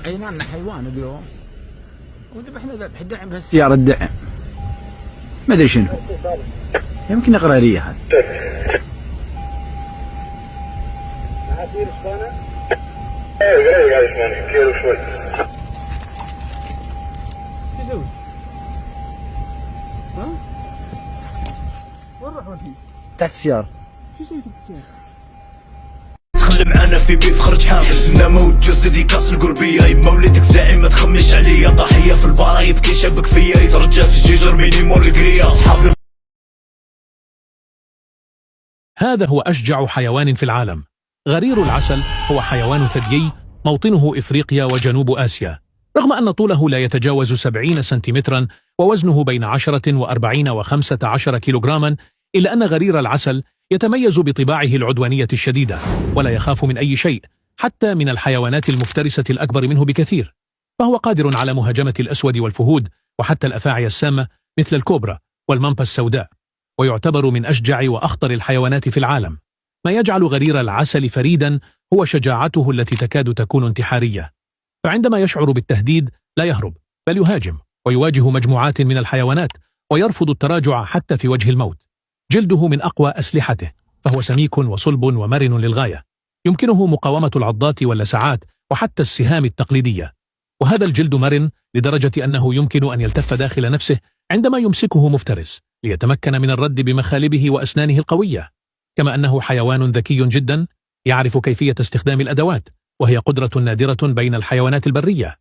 عينانا حيوان اليوم وذبحنا ذبح دعم بهالسيارة الدعم ما ادري شنو يمكن اقرارية هذا. ها؟ وين راح ودي؟ تحت السيارة. شو سويت تحت السيارة؟ خلي معانا في بيف خرج حافظ سنا موت جوز ديديكاس القربية يما وليدك زعيم ما تخمش عليا ضحية في البارا يبكي شابك فيا يترجى في الجيجر مينيمون القرية اصحابي. هذا هو أشجع حيوان في العالم. غرير العسل هو حيوان ثديي موطنه إفريقيا وجنوب آسيا. رغم أن طوله لا يتجاوز 70 سنتيمترا ووزنه بين 10 و40 و15 كيلوغراما، إلا أن غرير العسل يتميز بطباعه العدوانية الشديدة ولا يخاف من أي شيء، حتى من الحيوانات المفترسة الأكبر منه بكثير. فهو قادر على مهاجمة الأسود والفهود وحتى الأفاعي السامة مثل الكوبرا والمامبا السوداء، ويعتبر من أشجع وأخطر الحيوانات في العالم. ما يجعل غرير العسل فريدا هو شجاعته التي تكاد تكون انتحارية، فعندما يشعر بالتهديد لا يهرب بل يهاجم ويواجه مجموعات من الحيوانات ويرفض التراجع حتى في وجه الموت. جلده من أقوى أسلحته، فهو سميك وصلب ومرن للغاية، يمكنه مقاومة العضات واللسعات وحتى السهام التقليدية. وهذا الجلد مرن لدرجة أنه يمكن أن يلتف داخل نفسه عندما يمسكه مفترس ليتمكن من الرد بمخالبه وأسنانه القوية. كما أنه حيوان ذكي جدا يعرف كيفية استخدام الأدوات، وهي قدرة نادرة بين الحيوانات البرية.